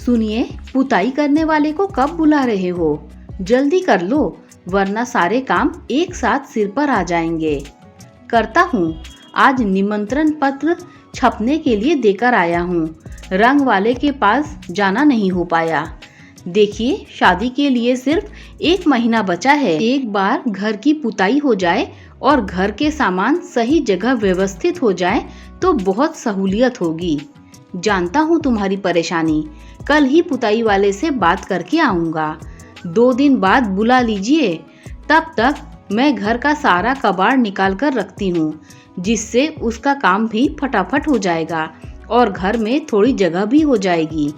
सुनिए, पुताई करने वाले को कब बुला रहे हो? जल्दी कर लो, वरना सारे काम एक साथ सिर पर आ जाएंगे। करता हूँ। आज निमंत्रण पत्र छपने के लिए देकर आया हूँ। रंग वाले के पास जाना नहीं हो पाया। देखिए, शादी के लिए सिर्फ 1 महीना बचा है। एक बार घर की पुताई हो जाए और घर के सामान सही जगह व्यवस्थित हो जाए तो बहुत सहूलियत होगी। जानता हूँ तुम्हारी परेशानी। कल ही पुताई वाले से बात करके आऊँगा। 2 दिन बाद बुला लीजिए। तब तक मैं घर का सारा कबाड़ निकाल कर रखती हूँ, जिससे उसका काम भी फटाफट हो जाएगा और घर में थोड़ी जगह भी हो जाएगी।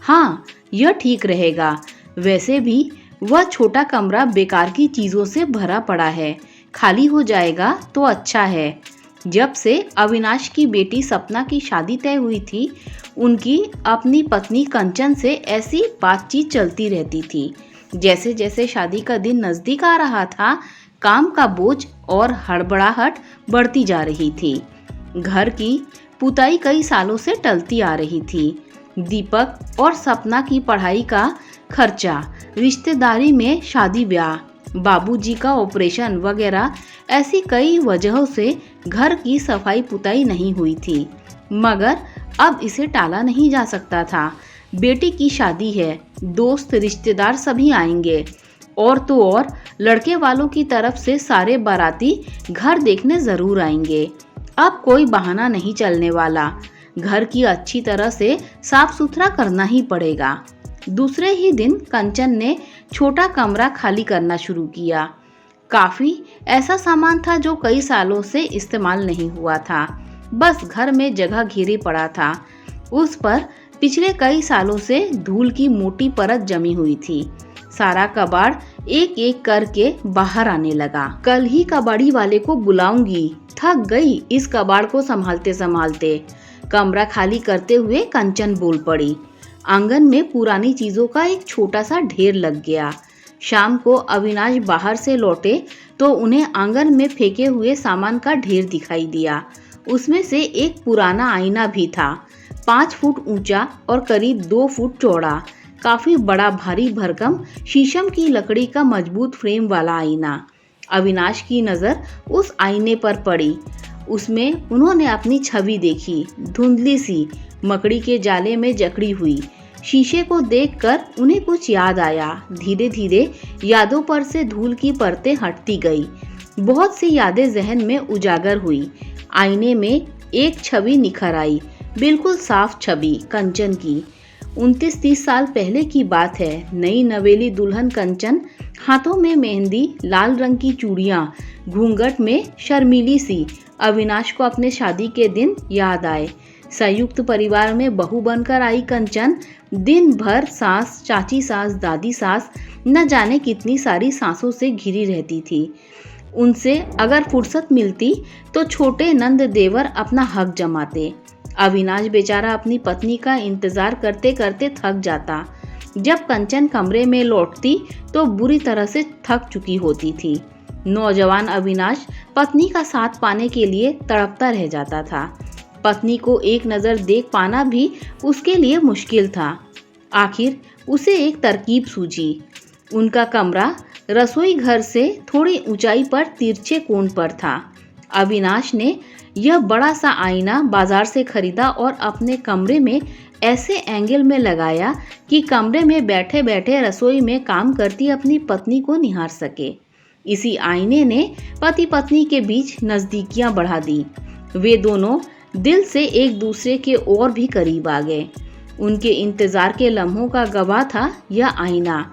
हाँ, यह ठीक रहेगा। वैसे भी वह छोटा कमरा बेकार की चीज़ों से भरा पड़ा है। खाली हो जाएगा तो अच्छा है। जब से अविनाश की बेटी सपना की शादी तय हुई थी, उनकी अपनी पत्नी कंचन से ऐसी बातचीत चलती रहती थी। जैसे जैसे शादी का दिन नज़दीक आ रहा था, काम का बोझ और हड़बड़ाहट बढ़ती जा रही थी। घर की पुताई कई सालों से टलती आ रही थी। दीपक और सपना की पढ़ाई का खर्चा, रिश्तेदारी में शादी ब्याह, बाबूजी का ऑपरेशन वगैरह ऐसी कई वजहों से घर की सफाई पुताई नहीं हुई थी। मगर अब इसे टाला नहीं जा सकता था। बेटी की शादी है, दोस्त रिश्तेदार सभी आएंगे। और तो और लड़के वालों की तरफ से सारे बाराती घर देखने ज़रूर आएंगे। अब कोई बहाना नहीं चलने वाला। घर की अच्छी तरह से साफ सुथरा करना ही पड़ेगा। दूसरे ही दिन कंचन ने छोटा कमरा खाली करना शुरू किया। काफ़ी ऐसा सामान था जो कई सालों से इस्तेमाल नहीं हुआ था। बस घर में जगह घिरी पड़ा था। उस पर पिछले कई सालों से धूल की मोटी परत जमी हुई थी। सारा कबाड़ एक एक करके बाहर आने लगा। कल ही कबाड़ी वाले को बुलाऊंगी। थक गई इस कबाड़ को संभालते संभालते। कमरा खाली करते हुए कंचन बोल पड़ी। आंगन में पुरानी चीजों का एक छोटा सा ढेर लग गया। शाम को अविनाश बाहर से लौटे तो उन्हें आंगन में फेंके हुए सामान का ढेर दिखाई दिया। उसमें से एक पुराना आईना भी था, 5 फुट ऊंचा और करीब 2 फुट चौड़ा। काफी बड़ा, भारी भरकम शीशम की लकड़ी का मजबूत फ्रेम वाला आईना। अविनाश की नजर उस आईने पर पड़ी। उसमें उन्होंने अपनी छवि देखी, धुंधली सी, मकड़ी के जाले में जकड़ी हुई। शीशे को देखकर उन्हें कुछ याद आया। धीरे धीरे यादों पर से धूल की परतें हटती गई। बहुत सी यादें जहन में उजागर हुई। आईने में एक छवि निखर आई, बिल्कुल साफ छवि कंचन की। 29-30 साल पहले की बात है। नई नवेली दुल्हन कंचन, हाथों में मेहंदी, लाल रंग की चूड़ियां, घूंघट में शर्मीली सी। अविनाश को अपने शादी के दिन याद आए। संयुक्त परिवार में बहू बनकर आई कंचन दिन भर सास, चाची सास, दादी सास, न जाने कितनी सारी सासों से घिरी रहती थी। उनसे अगर फुर्सत मिलती तो छोटे नंद देवर अपना हक जमाते। अविनाश बेचारा अपनी पत्नी का इंतजार करते करते थक जाता। जब कंचन कमरे में लौटती तो बुरी तरह से थक चुकी होती थी। नौजवान अविनाश पत्नी का साथ पाने के लिए तड़पता रह जाता था। पत्नी को एक नज़र देख पाना भी उसके लिए मुश्किल था। आखिर उसे एक तरकीब सूझी। उनका कमरा रसोई घर से थोड़ी ऊंचाई पर तिरछे कोण पर था। अविनाश ने यह बड़ा सा आईना बाजार से खरीदा और अपने कमरे में ऐसे एंगल में लगाया कि कमरे में बैठे बैठे रसोई में काम करती अपनी पत्नी को निहार सके। इसी आईने ने पति पत्नी के बीच नज़दीकियां बढ़ा दी। वे दोनों दिल से एक दूसरे के और भी करीब आ गए। उनके इंतजार के लम्हों का गवाह था यह आईना।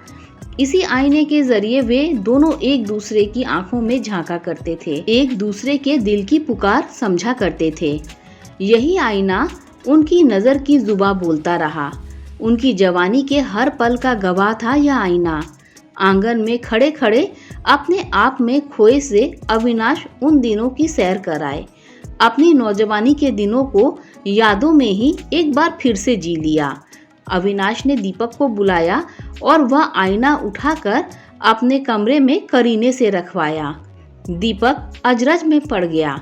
इसी आईने के जरिए वे दोनों एक दूसरे की आंखों में झांका करते थे, एक दूसरे के दिल की पुकार समझा करते थे। यही आईना उनकी नज़र की जुबां बोलता रहा। उनकी जवानी के हर पल का गवाह था यह आईना। आंगन में खड़े खड़े अपने आप में खोए से अविनाश उन दिनों की सैर कर आए। अपनी नौजवानी के दिनों को यादों में ही एक बार फिर से जी लिया। अविनाश ने दीपक को बुलाया और वह आईना उठाकर अपने कमरे में करीने से रखवाया। दीपक अजरज में पड़ गया।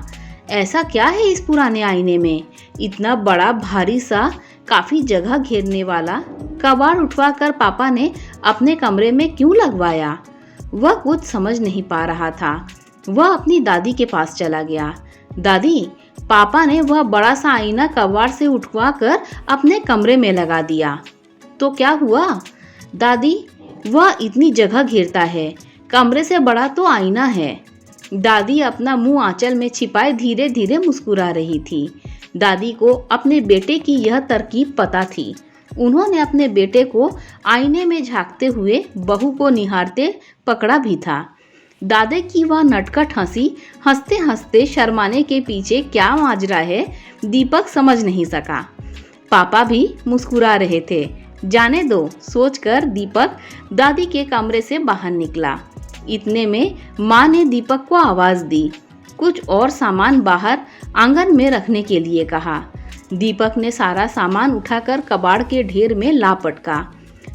ऐसा क्या है इस पुराने आईने में? इतना बड़ा भारी सा काफी जगह घेरने वाला कबाड़ उठवाकर पापा ने अपने कमरे में क्यों लगवाया? वह कुछ समझ नहीं पा रहा था। वह अपनी दादी के पास चला गया। दादी, पापा ने वह बड़ा सा आईना कबाड़ से उठवा कर अपने कमरे में लगा दिया। तो क्या हुआ? दादी, वह इतनी जगह घेरता है, कमरे से बड़ा तो आईना है। दादी अपना मुंह आंचल में छिपाए धीरे धीरे मुस्कुरा रही थी। दादी को अपने बेटे की यह तरकीब पता थी। उन्होंने अपने बेटे को आईने में झांकते हुए बहू को निहारते पकड़ा भी था। दादा की वह नटखट हंसी हंसते हंसते शर्माने के पीछे क्या माजरा है, दीपक समझ नहीं सका। पापा भी मुस्कुरा रहे थे। जाने दो, सोचकर दीपक दादी के कमरे से बाहर निकला। इतने में माँ ने दीपक को आवाज दी। कुछ और सामान बाहर आंगन में रखने के लिए कहा। दीपक ने सारा सामान उठाकर कबाड़ के ढेर में ला पटका,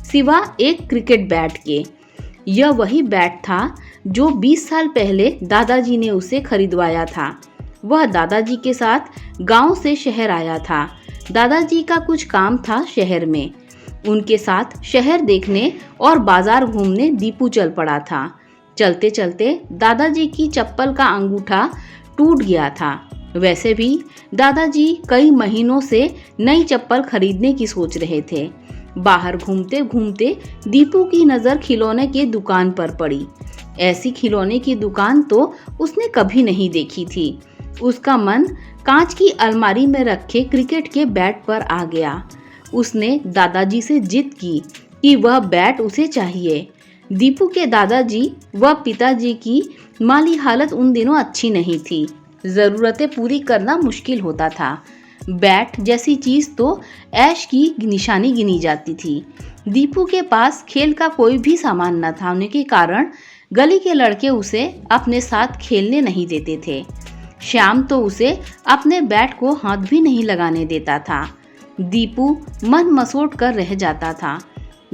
सिवा एक क्रिकेट बैट के। यह वही बैट था जो 20 साल पहले दादाजी ने उसे खरीदवाया था। वह दादाजी के साथ गांव से शहर आया था। दादाजी का कुछ काम था शहर में। उनके साथ शहर देखने और बाजार घूमने दीपू चल पड़ा था। चलते चलते दादाजी की चप्पल का अंगूठा टूट गया था। वैसे भी दादाजी कई महीनों से नई चप्पल खरीदने की सोच रहे थे। बाहर घूमते घूमते दीपू की नज़र खिलौने की दुकान पर पड़ी। ऐसी खिलौने की दुकान तो उसने कभी नहीं देखी थी। उसका मन कांच की अलमारी में रखे क्रिकेट के बैट पर आ गया। उसने दादाजी से जिद की कि वह बैट उसे चाहिए। दीपू के दादाजी व पिताजी की माली हालत उन दिनों अच्छी नहीं थी। ज़रूरतें पूरी करना मुश्किल होता था। बैट जैसी चीज़ तो ऐश की निशानी गिनी जाती थी। दीपू के पास खेल का कोई भी सामान न था होने के कारण गली के लड़के उसे अपने साथ खेलने नहीं देते थे। श्याम तो उसे अपने बैट को हाथ भी नहीं लगाने देता था। दीपू मन मसोट कर रह जाता था।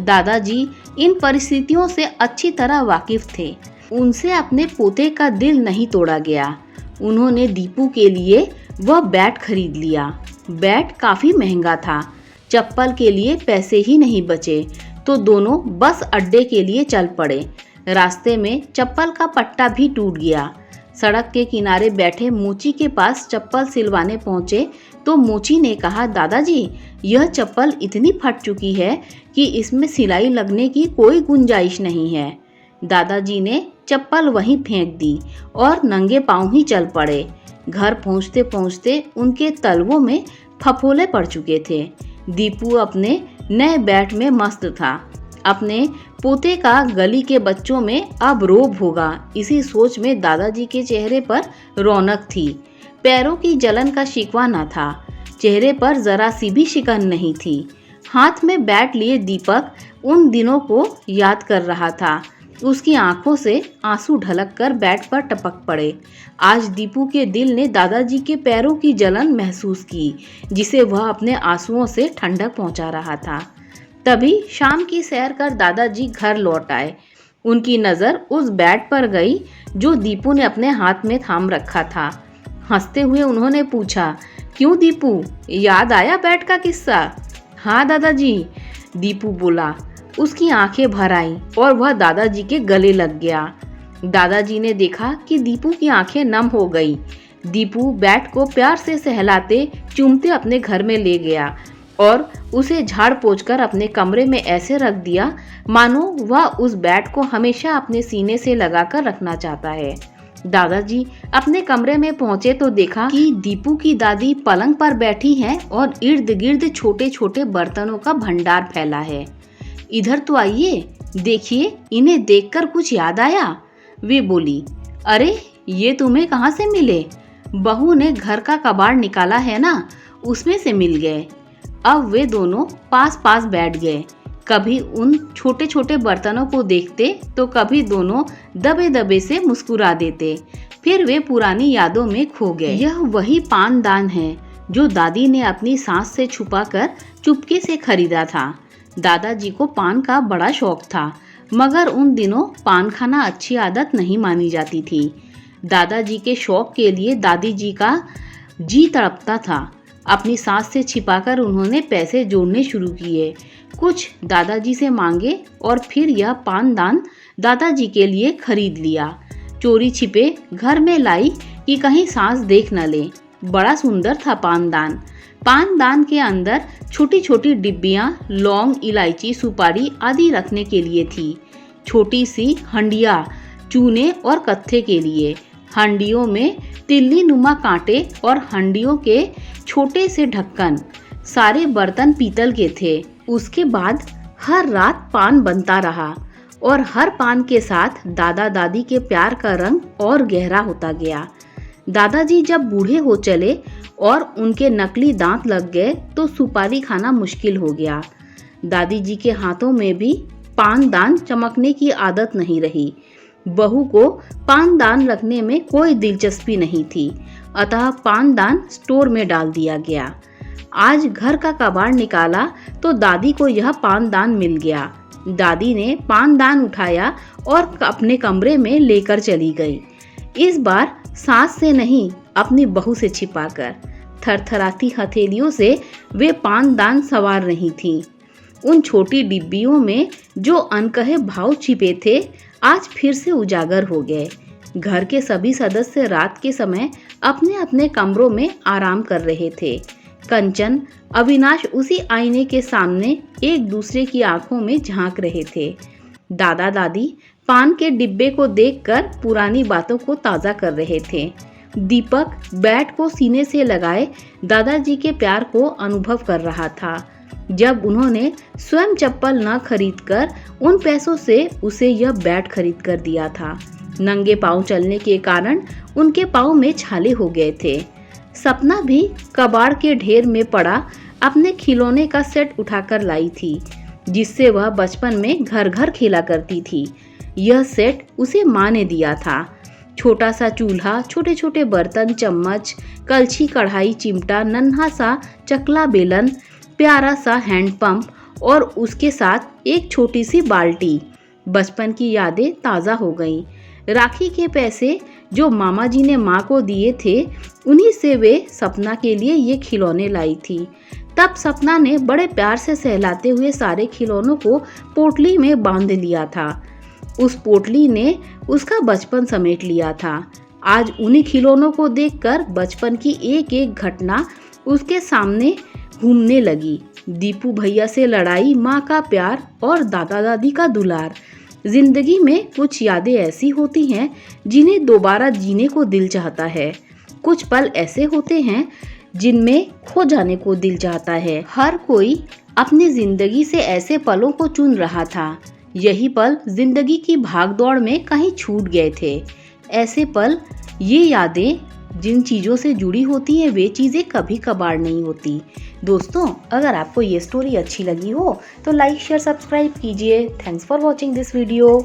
दादाजी इन परिस्थितियों से अच्छी तरह वाकिफ थे। उनसे अपने पोते का दिल नहीं तोड़ा गया। उन्होंने दीपू के लिए वह बैट खरीद लिया। बैट काफ़ी महंगा था। चप्पल के लिए पैसे ही नहीं बचे तो दोनों बस अड्डे के लिए चल पड़े। रास्ते में चप्पल का पट्टा भी टूट गया। सड़क के किनारे बैठे मोची के पास चप्पल सिलवाने पहुंचे तो मोची ने कहा, दादाजी, यह चप्पल इतनी फट चुकी है कि इसमें सिलाई लगने की कोई गुंजाइश नहीं है। दादाजी ने चप्पल वहीं फेंक दी और नंगे पांव ही चल पड़े। घर पहुंचते पहुंचते उनके तलवों में फफोले पड़ चुके थे। दीपू अपने नए बैट में मस्त था। अपने पोते का गली के बच्चों में अब रोब होगा, इसी सोच में दादाजी के चेहरे पर रौनक थी। पैरों की जलन का शिकवा न था। चेहरे पर जरा सी भी शिकन नहीं थी। हाथ में बैट लिए दीपक उन दिनों को याद कर रहा था। उसकी आंखों से आंसू ढलक कर बैट पर टपक पड़े। आज दीपू के दिल ने दादाजी के पैरों की जलन महसूस की, जिसे वह अपने आंसुओं से ठंडक पहुंचा रहा था। तभी शाम की सैर कर दादाजी घर लौट आए। उनकी नज़र उस बैट पर गई जो दीपू ने अपने हाथ में थाम रखा था। हंसते हुए उन्होंने पूछा, क्यों दीपू, याद आया बैट का किस्सा? हाँ दादाजी, दीपू बोला। उसकी आंखें भर आईं और वह दादाजी के गले लग गया। दादाजी ने देखा कि दीपू की आंखें नम हो गई। दीपू बैट को प्यार से सहलाते चूमते अपने घर में ले गया और उसे झाड़ पोंछ कर अपने कमरे में ऐसे रख दिया मानो वह उस बैट को हमेशा अपने सीने से लगाकर रखना चाहता है। दादाजी अपने कमरे में पहुंचे तो देखा कि दीपू की दादी पलंग पर बैठी हैं और इर्द गिर्द छोटे छोटे बर्तनों का भंडार फैला है। इधर तो आइए, देखिए, इन्हें देखकर कुछ याद आया, वे बोली। अरे, ये तुम्हें कहाँ से मिले? बहू ने घर का कबाड़ निकाला है ना, उसमें से मिल गए। अब वे दोनों पास पास बैठ गए। कभी उन छोटे छोटे बर्तनों को देखते तो कभी दोनों दबे दबे से मुस्कुरा देते। फिर वे पुरानी यादों में खो गए। यह वही पानदान है जो दादी ने अपनी सांस से छुपाकर चुपके से खरीदा था। दादाजी को पान का बड़ा शौक था, मगर उन दिनों पान खाना अच्छी आदत नहीं मानी जाती थी। दादाजी के शौक के लिए दादी जी का जी तड़पता था। अपनी सास से छिपाकर उन्होंने पैसे जोड़ने शुरू किए। कुछ दादाजी से मांगे और फिर यह पानदान दादाजी के लिए खरीद लिया। चोरी छिपे घर में लाई कि कहीं सास देख न ले। बड़ा सुंदर था पानदान। पानदान के अंदर छोटी छोटी डिब्बियां लौंग, इलायची, सुपारी आदि रखने के लिए थी। छोटी सी हंडिया चूने और कत्थे के लिए। हंडियों में तिल्ली नुमा कांटे और हंडियों के छोटे से ढक्कन। सारे बर्तन पीतल के थे। उसके बाद हर रात पान बनता रहा और हर पान के साथ दादा दादी के प्यार का रंग और गहरा होता गया। दादाजी जब बूढ़े हो चले और उनके नकली दांत लग गए तो सुपारी खाना मुश्किल हो गया। दादी जी के हाथों में भी पानदान चमकने की आदत नहीं रही। बहू को पानदान रखने में कोई दिलचस्पी नहीं थी, अतः पानदान स्टोर में डाल दिया गया। आज घर का कबाड़ निकाला तो दादी को यह पानदान मिल गया। दादी ने पानदान उठाया और अपने कमरे में लेकर चली गई। इस बार सास से नहीं, अपनी बहू से छिपाकर। थरथराती हथेलियों से वे पानदान सवार रही थीं। उन छोटी डिब्बियों में जो अनकहे भाव छिपे थे आज फिर से उजागर हो गए। घर के सभी सदस्य रात के समय अपने अपने कमरों में आराम कर रहे थे। कंचन, अविनाश उसी आईने के सामने एक दूसरे की आंखों में झांक रहे थे। दादा दादी पान के डिब्बे को देखकर पुरानी बातों को ताज़ा कर रहे थे। दीपक बैट को सीने से लगाए दादाजी के प्यार को अनुभव कर रहा था। जब उन्होंने स्वयं चप्पल न खरीदकर उन पैसों से उसे यह बैट खरीद कर दिया था। नंगे पांव चलने के कारण उनके पांव में छाले हो गए थे। सपना भी कबाड़ के ढेर में पड़ा अपने खिलौने का सेट उठाकर लाई थी, जिससे वह बचपन में घर घर खेला करती थी। यह सेट उसे माँ ने दिया था। छोटा सा चूल्हा, छोटे छोटे बर्तन, चम्मच, कलछी, कढ़ाई, चिमटा, नन्हा सा चकला बेलन, प्यारा सा हैंडपंप और उसके साथ एक छोटी सी बाल्टी। बचपन की यादें ताज़ा हो गईं। राखी के पैसे जो मामा जी ने माँ को दिए थे, उन्हीं से वे सपना के लिए ये खिलौने लाई थी। तब सपना ने बड़े प्यार से सहलाते हुए सारे खिलौनों को पोटली में बांध लिया था। उस पोटली ने उसका बचपन समेट लिया था। आज उन्हीं खिलौनों को देखकर बचपन की एक एक घटना उसके सामने घूमने लगी। दीपू भैया से लड़ाई, माँ का प्यार और दादा दादी का दुलार। जिंदगी में कुछ यादें ऐसी होती हैं जिन्हें दोबारा जीने को दिल चाहता है। कुछ पल ऐसे होते हैं जिनमें खो जाने को दिल चाहता है। हर कोई अपनी जिंदगी से ऐसे पलों को चुन रहा था। यही पल जिंदगी की भागदौड़ में कहीं छूट गए थे। ऐसे पल, ये यादें जिन चीज़ों से जुड़ी होती हैं वे चीज़ें कभी कभार नहीं होती। दोस्तों, अगर आपको ये स्टोरी अच्छी लगी हो तो लाइक, शेयर, सब्सक्राइब कीजिए। Thanks for watching this video.